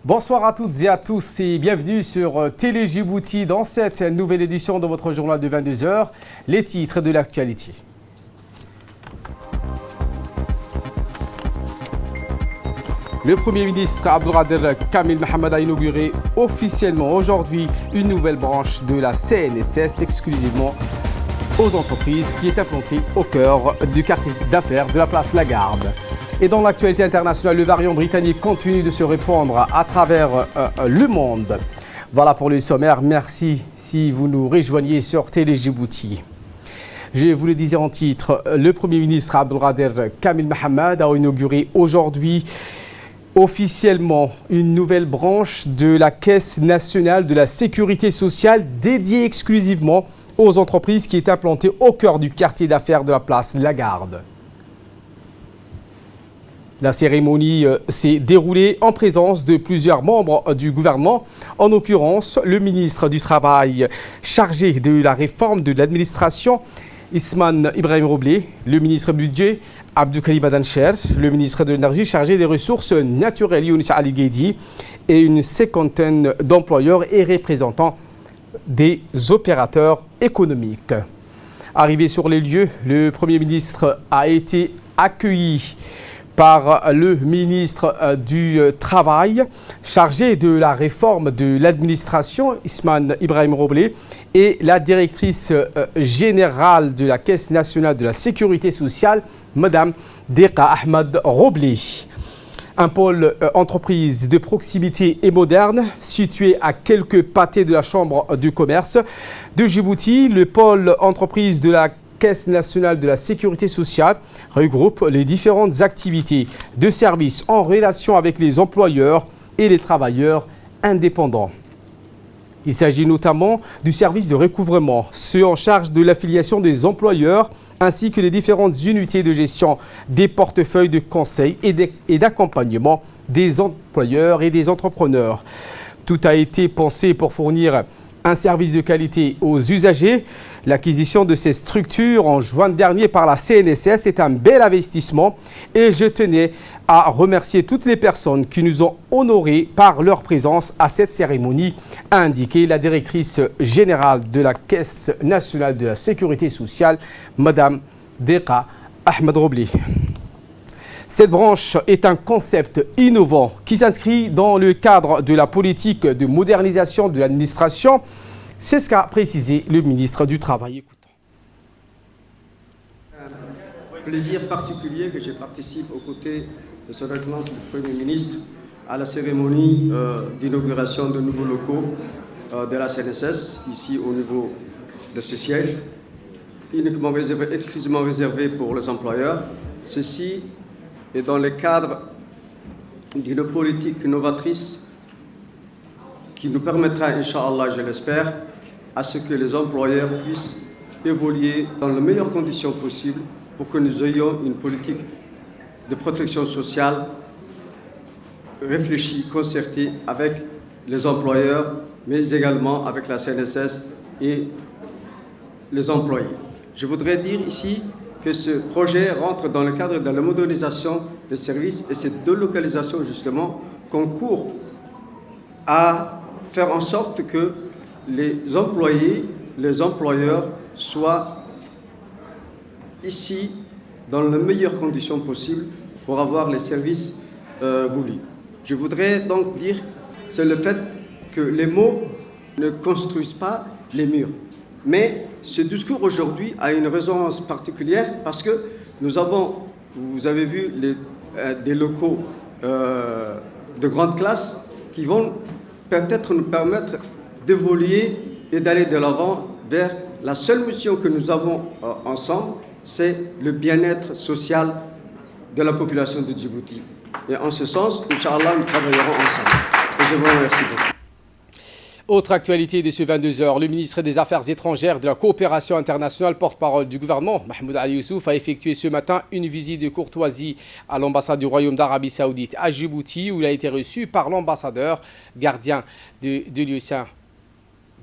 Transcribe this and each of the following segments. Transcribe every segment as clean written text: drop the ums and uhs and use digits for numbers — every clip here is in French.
Bonsoir à toutes et à tous et bienvenue sur Télé Djibouti dans cette nouvelle édition de votre journal de 22h, les titres de l'actualité. Le Premier ministre Abdelkader Kamil Mohamed a inauguré officiellement aujourd'hui une nouvelle branche de la CNSS exclusivement aux entreprises qui est implantée au cœur du quartier d'affaires de la place Lagarde. Et dans l'actualité internationale, le variant britannique continue de se répandre à travers le monde. Voilà pour le sommaire. Merci si vous nous rejoignez sur Télé Djibouti. Je vous le disais en titre, le Premier ministre Abdelkader Kamil Mohamed a inauguré aujourd'hui officiellement une nouvelle branche de la Caisse nationale de la sécurité sociale dédiée exclusivement aux entreprises qui est implantée au cœur du quartier d'affaires de la place Lagarde. La cérémonie s'est déroulée en présence de plusieurs membres du gouvernement, en l'occurrence le ministre du Travail chargé de la réforme de l'administration, Isman Ibrahim Roblé, le ministre du Budget, Abdoukarim Adancher, le ministre de l'Énergie chargé des ressources naturelles, Younis Ali Guedi, et une cinquantaine d'employeurs et représentants des opérateurs économiques. Arrivé sur les lieux, le Premier ministre a été accueilli par le ministre du Travail chargé de la réforme de l'administration, Isman Ibrahim Roblé, et la directrice générale de la Caisse nationale de la sécurité sociale, Madame Deka Ahmed Roblé. Un pôle entreprise de proximité et moderne situé à quelques pâtés de la Chambre du commerce de Djibouti. Le pôle entreprise de la Caisse nationale de la sécurité sociale regroupe les différentes activités de service en relation avec les employeurs et les travailleurs indépendants. Il s'agit notamment du service de recouvrement, ceux en charge de l'affiliation des employeurs, ainsi que les différentes unités de gestion des portefeuilles de conseil et d'accompagnement des employeurs et des entrepreneurs. Tout a été pensé pour fournir un service de qualité aux usagers. L'acquisition de ces structures en juin dernier par la CNSS est un bel investissement et je tenais à remercier toutes les personnes qui nous ont honorés par leur présence à cette cérémonie, a indiqué la directrice générale de la Caisse nationale de la sécurité sociale, Madame Deka Ahmed Roblé. Cette branche est un concept innovant qui s'inscrit dans le cadre de la politique de modernisation de l'administration. C'est ce qu'a précisé le ministre du Travail. Un plaisir particulier que je participe aux côtés de Son Excellence le Premier ministre à la cérémonie d'inauguration de nouveaux locaux de la CNSS, ici au niveau de ce siège, exclusivement réservé pour les employeurs. Ceci est dans le cadre d'une politique novatrice qui nous permettra, Inch'Allah, je l'espère, à ce que les employeurs puissent évoluer dans les meilleures conditions possibles pour que nous ayons une politique de protection sociale réfléchie, concertée avec les employeurs, mais également avec la CNSS et les employés. Je voudrais dire ici que ce projet rentre dans le cadre de la modernisation des services et cette délocalisation, justement, concourt à faire en sorte que les employés, les employeurs soient ici dans les meilleures conditions possibles pour avoir les services voulus. Je voudrais donc dire, c'est le fait que les mots ne construisent pas les murs. Mais ce discours aujourd'hui a une résonance particulière parce que nous avons, vous avez vu, des locaux de grande classe qui vont peut-être nous permettre d'évoluer et d'aller de l'avant vers la seule mission que nous avons ensemble, c'est le bien-être social de la population de Djibouti. Et en ce sens, Inch'Allah, nous travaillerons ensemble. Et je vous remercie beaucoup. Autre actualité de ce 22h, le ministre des Affaires étrangères de la coopération internationale, porte-parole du gouvernement, Mahmoud Ali Youssouf, a effectué ce matin une visite de courtoisie à l'ambassade du Royaume d'Arabie Saoudite à Djibouti, où il a été reçu par l'ambassadeur gardien de lieu saint,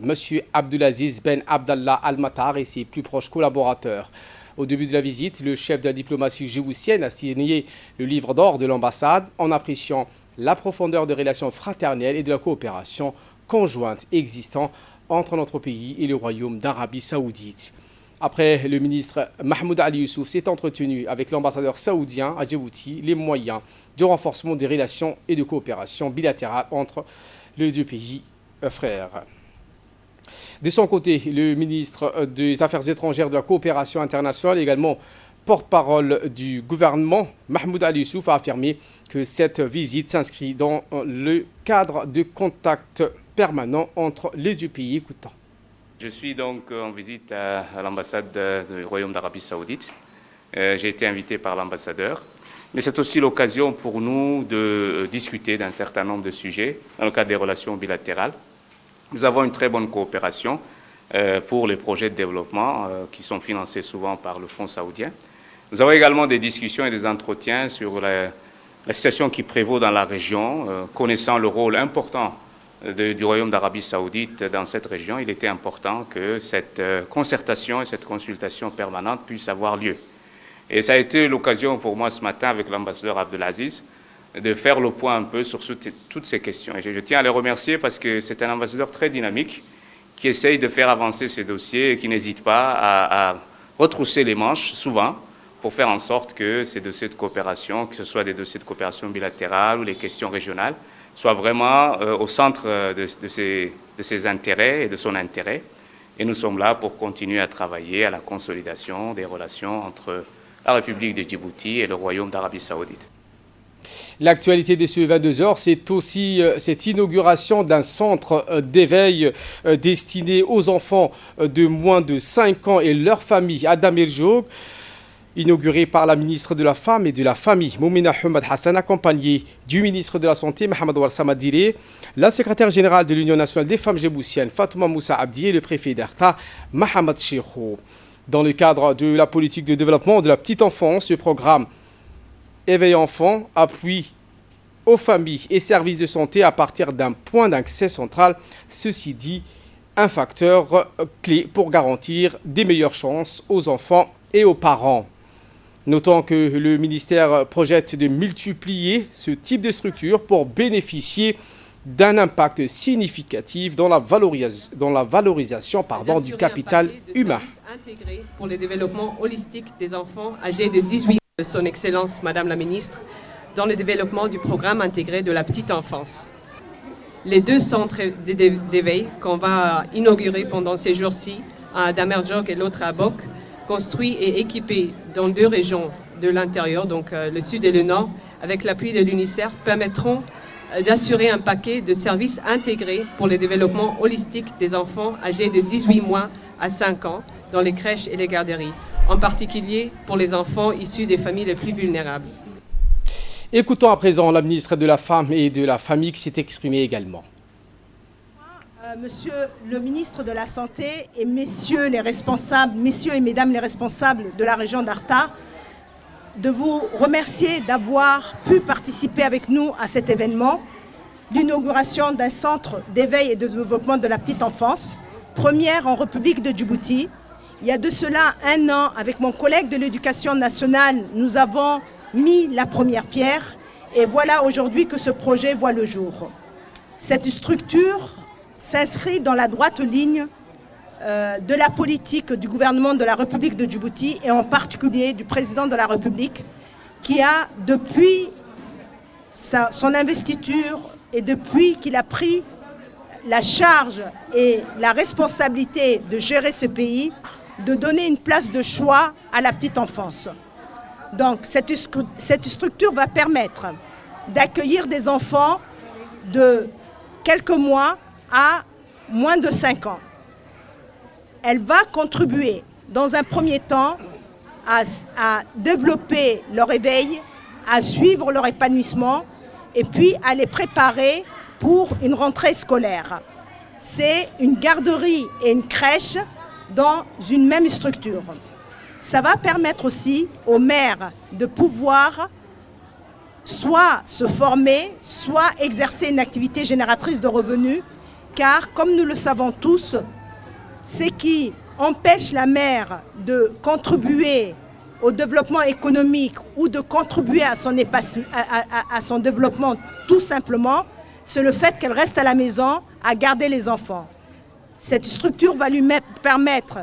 M. Abdulaziz Ben Abdallah Al-Matar et ses plus proches collaborateurs. Au début de la visite, le chef de la diplomatie djiboutienne a signé le livre d'or de l'ambassade en appréciant la profondeur des relations fraternelles et de la coopération conjointe existant entre notre pays et le Royaume d'Arabie Saoudite. Après, le ministre Mahmoud Ali Youssouf s'est entretenu avec l'ambassadeur saoudien à Djibouti les moyens de renforcement des relations et de coopération bilatérale entre les deux pays frères. De son côté, le ministre des Affaires étrangères de la coopération internationale, également porte-parole du gouvernement, Mahmoud Ali Youssouf, a affirmé que cette visite s'inscrit dans le cadre de contacts permanents entre les deux pays. Écoutons. Je suis donc en visite à l'ambassade du Royaume d'Arabie Saoudite. J'ai été invité par l'ambassadeur. Mais c'est aussi l'occasion pour nous de discuter d'un certain nombre de sujets dans le cadre des relations bilatérales. Nous avons une très bonne coopération pour les projets de développement qui sont financés souvent par le Fonds saoudien. Nous avons également des discussions et des entretiens sur la situation qui prévaut dans la région, connaissant le rôle important du Royaume d'Arabie Saoudite dans cette région. Il était important que cette concertation et cette consultation permanente puissent avoir lieu. Et ça a été l'occasion pour moi ce matin avec l'ambassadeur Abdelaziz de faire le point un peu sur toutes ces questions. Et je tiens à les remercier parce que c'est un ambassadeur très dynamique qui essaye de faire avancer ces dossiers et qui n'hésite pas à retrousser les manches souvent pour faire en sorte que ces dossiers de coopération, que ce soit des dossiers de coopération bilatérale ou les questions régionales, soient vraiment au centre de ses intérêts et de son intérêt. Et nous sommes là pour continuer à travailler à la consolidation des relations entre la République de Djibouti et le Royaume d'Arabie Saoudite. L'actualité de ce 22h, c'est aussi cette inauguration d'un centre d'éveil destiné aux enfants de moins de 5 ans et leurs familles à Damirjoug, inauguré par la ministre de la Femme et de la Famille, Moumina Hamad Hassan, accompagnée du ministre de la Santé, Mohamed Ouarsama Diré, la secrétaire générale de l'Union nationale des femmes djiboutiennes, Fatouma Moussa Abdi, et le préfet d'Arta, Mohamed Cheikhou. Dans le cadre de la politique de développement de la petite enfance, ce programme Éveil enfant, appui aux familles et services de santé à partir d'un point d'accès central. Ceci dit, un facteur clé pour garantir des meilleures chances aux enfants et aux parents. Notons que le ministère projette de multiplier ce type de structure pour bénéficier d'un impact significatif dans la valorisation du capital humain. Intégré pour le développement holistique des enfants âgés de 18 ans de son Excellence Madame la Ministre dans le développement du programme intégré de la petite enfance. Les deux centres d'éveil qu'on va inaugurer pendant ces jours-ci, à Damerjog et l'autre à Bok, construits et équipés dans 2 régions de l'intérieur, donc le sud et le nord, avec l'appui de l'UNICEF, permettront d'assurer un paquet de services intégrés pour le développement holistique des enfants âgés de 18 mois à 5 ans dans les crèches et les garderies, en particulier pour les enfants issus des familles les plus vulnérables. Écoutons à présent la ministre de la Femme et de la Famille qui s'est exprimée également. Monsieur le ministre de la Santé et messieurs et mesdames les responsables de la région d'Arta, de vous remercier d'avoir pu participer avec nous à cet événement, l'inauguration d'un centre d'éveil et de développement de la petite enfance, première en République de Djibouti. Il y a de cela 1 an, avec mon collègue de l'Éducation nationale, nous avons mis la première pierre et voilà aujourd'hui que ce projet voit le jour. Cette structure s'inscrit dans la droite ligne de la politique du gouvernement de la République de Djibouti et en particulier du président de la République qui a, depuis son investiture et depuis qu'il a pris la charge et la responsabilité de gérer ce pays, de donner une place de choix à la petite enfance. Donc cette structure va permettre d'accueillir des enfants de quelques mois à moins de 5 ans. Elle va contribuer dans un premier temps à développer leur éveil, à suivre leur épanouissement et puis à les préparer pour une rentrée scolaire. C'est une garderie et une crèche dans une même structure. Ça va permettre aussi aux mères de pouvoir soit se former, soit exercer une activité génératrice de revenus, car comme nous le savons tous, ce qui empêche la mère de contribuer au développement économique ou de contribuer à son développement tout simplement, c'est le fait qu'elle reste à la maison à garder les enfants. Cette structure va lui permettre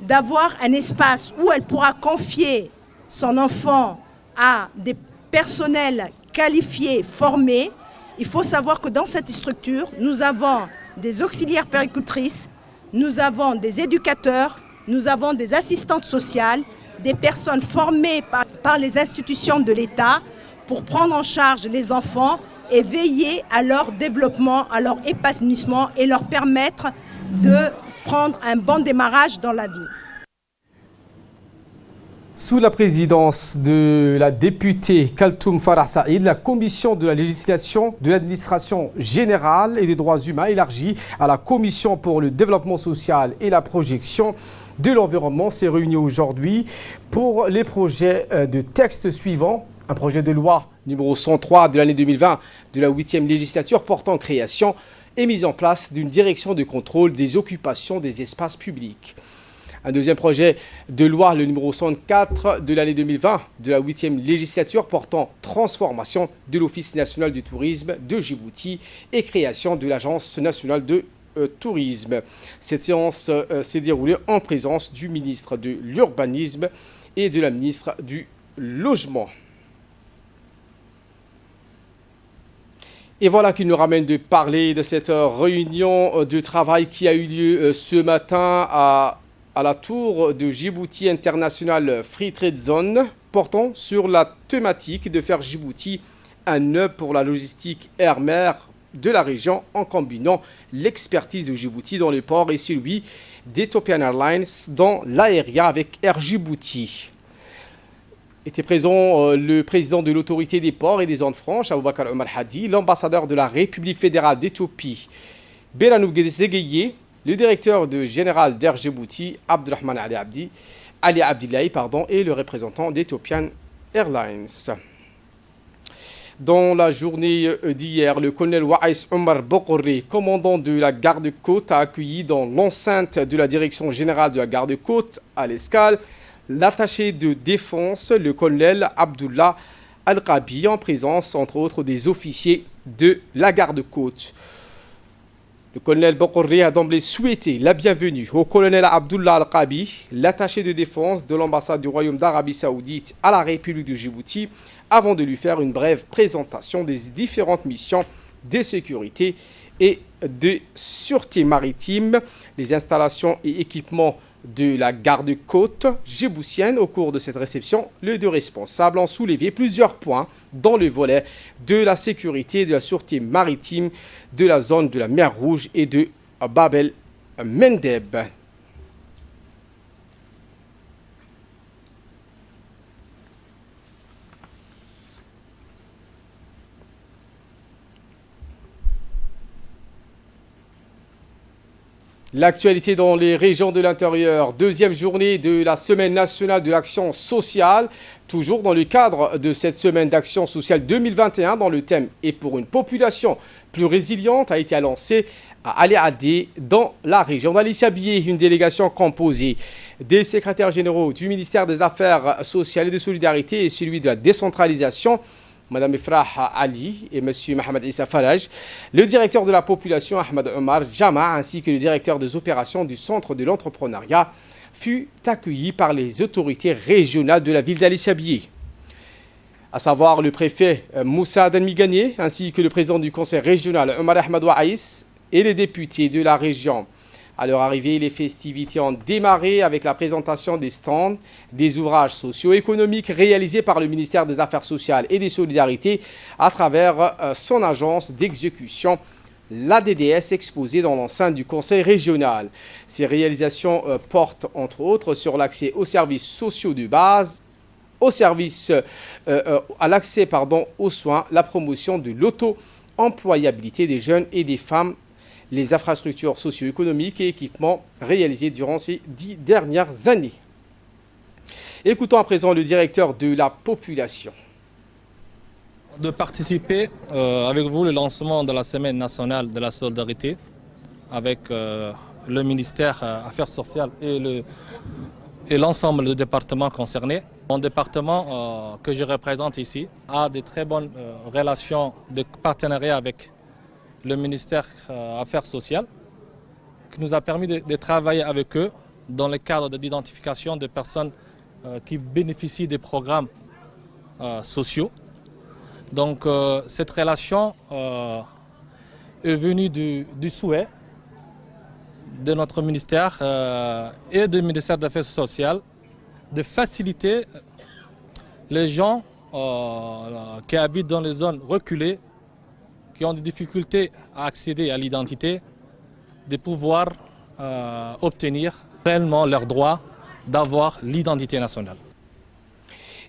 d'avoir un espace où elle pourra confier son enfant à des personnels qualifiés, formés. Il faut savoir que dans cette structure, nous avons des auxiliaires puéricultrices, nous avons des éducateurs, nous avons des assistantes sociales, des personnes formées par les institutions de l'État pour prendre en charge les enfants et veiller à leur développement, à leur épanouissement et leur permettre de prendre un bon démarrage dans la vie. Sous la présidence de la députée Kaltoum Farah Saïd, la commission de la législation de l'administration générale et des droits humains élargie à la commission pour le développement social et la projection de l'environnement s'est réunie aujourd'hui pour les projets de texte suivants. Un projet de loi numéro 103 de l'année 2020 de la 8e législature portant création et mise en place d'une direction de contrôle des occupations des espaces publics. Un deuxième projet de loi, le numéro 104 de l'année 2020 de la 8e législature portant transformation de l'Office national du tourisme de Djibouti et création de l'Agence nationale de tourisme. Cette séance s'est déroulée en présence du ministre de l'Urbanisme et de la ministre du Logement. Et voilà qui nous ramène de parler de cette réunion de travail qui a eu lieu ce matin à la tour de Djibouti International Free Trade Zone, portant sur la thématique de faire Djibouti un hub pour la logistique air-mer de la région en combinant l'expertise de Djibouti dans les ports et celui d'Ethiopian Airlines dans l'aérien avec Air Djibouti. Était présent le président de l'autorité des ports et des zones franches, Aboubakar Omar Hadi, l'ambassadeur de la République fédérale d'Éthiopie, Belanou Zegeye, le directeur général d'Air Djibouti, Abdurrahman Ali Abdillahi, et le représentant d'Ethiopian Airlines. Dans la journée d'hier, le colonel Waïs Omar Bokoré, commandant de la garde-côte, a accueilli dans l'enceinte de la direction générale de la garde-côte à l'Escale l'attaché de défense, le colonel Abdullah Al-Qabi, en présence, entre autres, des officiers de la garde-côte. Le colonel Bokoré a d'emblée souhaité la bienvenue au colonel Abdullah Al-Qabi, l'attaché de défense de l'ambassade du Royaume d'Arabie Saoudite à la République de Djibouti, avant de lui faire une brève présentation des différentes missions de sécurité et de sûreté maritime, les installations et équipements de la garde-côte djiboutienne. Au cours de cette réception, les deux responsables ont soulevé plusieurs points dans le volet de la sécurité et de la sûreté maritime de la zone de la mer Rouge et de Bab el-Mandeb. L'actualité dans les régions de l'intérieur, deuxième journée de la Semaine nationale de l'action sociale, toujours dans le cadre de cette Semaine d'action sociale 2021, dans le thème « Et pour une population plus résiliente » a été lancée à Aléadé dans la région d'Ali-Chabié. Une délégation composée des secrétaires généraux du ministère des Affaires sociales et de solidarité et celui de la décentralisation, Mme Efrah Ali et M. Mohamed Issa Faraj, le directeur de la population Ahmed Omar Jama ainsi que le directeur des opérations du centre de l'entrepreneuriat fut accueilli par les autorités régionales de la ville d'Ali-Chabié, à savoir le préfet Moussa Danmigane ainsi que le président du conseil régional Omar Ahmed Waïs et les députés de la région. À leur arrivée, les festivités ont démarré avec la présentation des stands, des ouvrages socio-économiques réalisés par le ministère des Affaires sociales et des Solidarités à travers son agence d'exécution, l'ADDS, exposée dans l'enceinte du conseil régional. Ces réalisations portent entre autres sur l'accès aux services sociaux de base, à l'accès aux soins, la promotion de l'auto-employabilité des jeunes et des femmes, les infrastructures socio-économiques et équipements réalisés durant ces 10 dernières années. Écoutons à présent le directeur de la population. De participer avec vous au lancement de la Semaine nationale de la solidarité avec le ministère Affaires sociales et et l'ensemble des départements concernés. Mon département que je représente ici a de très bonnes relations de partenariat avec le ministère Affaires sociales, qui nous a permis de travailler avec eux dans le cadre de l'identification des personnes qui bénéficient des programmes sociaux. Donc cette relation est venue du souhait de notre ministère et du ministère des Affaires sociales de faciliter les gens qui habitent dans les zones reculées, qui ont des difficultés à accéder à l'identité, de pouvoir obtenir réellement leur droit d'avoir l'identité nationale.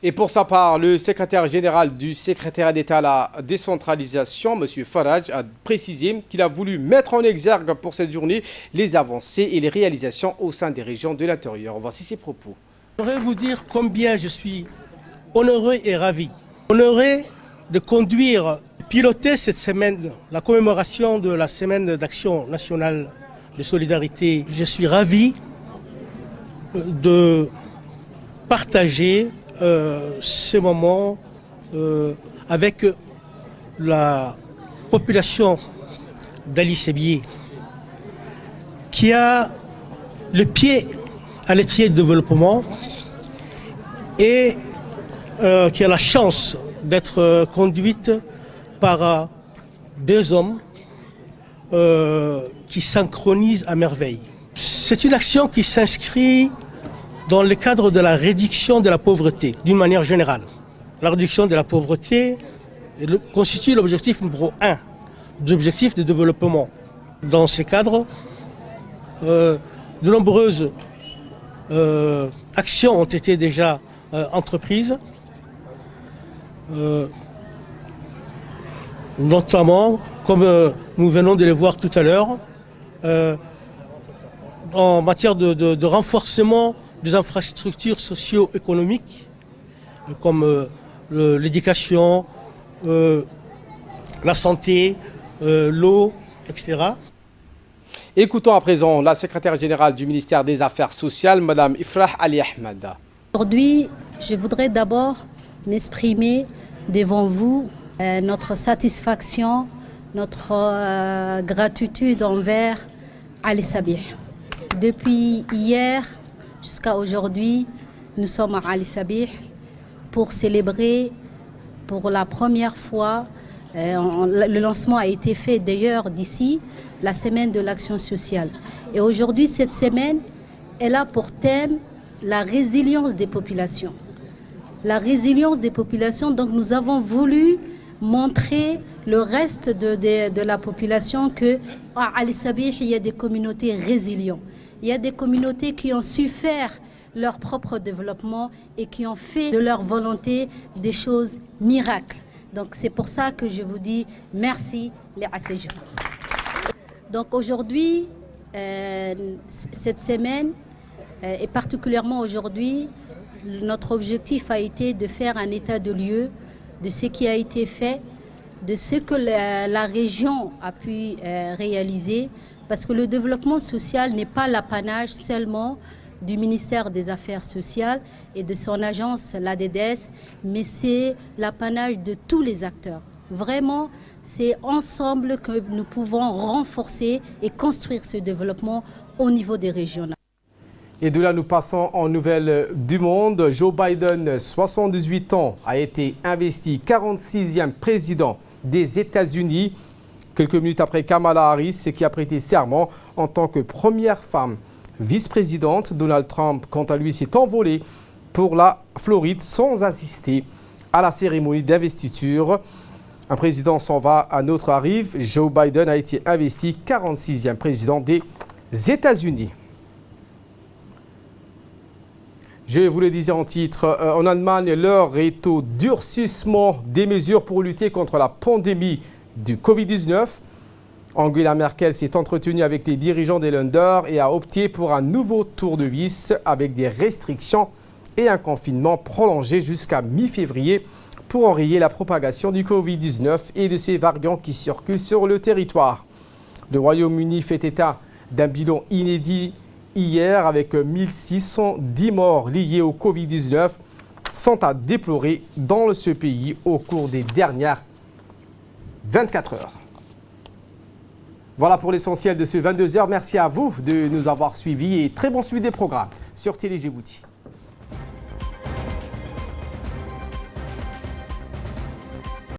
Et pour sa part, le secrétaire général du secrétariat d'État à la décentralisation, M. Faraj, a précisé qu'il a voulu mettre en exergue pour cette journée les avancées et les réalisations au sein des régions de l'intérieur. Voici ses propos. Je voudrais vous dire combien je suis honoré et ravi. Honoré de conduire, piloter cette semaine, la commémoration de la semaine d'action nationale de solidarité. Je suis ravi de partager ces moments avec la population d'Ali Sébié qui a le pied à l'étrier de développement et qui a la chance d'être conduite par deux hommes qui synchronisent à merveille. C'est une action qui s'inscrit dans le cadre de la réduction de la pauvreté, d'une manière générale. La réduction de la pauvreté constitue l'objectif numéro 1 des objectifs de développement. Dans ces cadres, de nombreuses actions ont été déjà entreprises, notamment, comme nous venons de le voir tout à l'heure, en matière de renforcement des infrastructures socio-économiques comme l'éducation, la santé, l'eau, etc. Écoutons à présent la secrétaire générale du ministère des Affaires sociales, Mme Ifrah Ali Ahmed. Aujourd'hui, je voudrais d'abord m'exprimer devant vous notre satisfaction, notre gratitude envers Ali Sabih. Depuis hier jusqu'à aujourd'hui, nous sommes à Ali Sabih pour célébrer pour la première fois, le lancement a été fait d'ailleurs d'ici, la semaine de l'action sociale. Et aujourd'hui, cette semaine, elle a pour thème la résilience des populations. La résilience des populations, donc nous avons voulu montrer le reste de la population qu'à Ali Sabih, il y a des communautés résilientes. Il y a des communautés qui ont su faire leur propre développement et qui ont fait de leur volonté des choses miracles. Donc c'est pour ça que je vous dis merci les ACJ. Donc aujourd'hui, cette semaine, et particulièrement aujourd'hui, notre objectif a été de faire un état de lieu de ce qui a été fait, de ce que la région a pu réaliser, parce que le développement social n'est pas l'apanage seulement du ministère des Affaires sociales et de son agence, l'ADDS, mais c'est l'apanage de tous les acteurs. Vraiment, c'est ensemble que nous pouvons renforcer et construire ce développement au niveau des régions. Et de là, nous passons en nouvelles du monde. Joe Biden, 78 ans, a été investi 46e président des États-Unis. Quelques minutes après Kamala Harris, qui a prêté serment en tant que première femme vice-présidente. Donald Trump, quant à lui, s'est envolé pour la Floride sans assister à la cérémonie d'investiture. Un président s'en va, un autre arrive. Joe Biden a été investi 46e président des États-Unis. Je vous le disais en titre, en Allemagne, l'heure est au durcissement des mesures pour lutter contre la pandémie du Covid-19. Angela Merkel s'est entretenue avec les dirigeants des Länder et a opté pour un nouveau tour de vis avec des restrictions et un confinement prolongé jusqu'à mi-février pour enrayer la propagation du Covid-19 et de ses variants qui circulent sur le territoire. Le Royaume-Uni fait état d'un bilan inédit hier avec 1610 morts liés au Covid-19 sont à déplorer dans ce pays au cours des dernières 24 heures. Voilà pour l'essentiel de ce 22h. Merci à vous de nous avoir suivis et très bon suivi des programmes sur Télé Djibouti.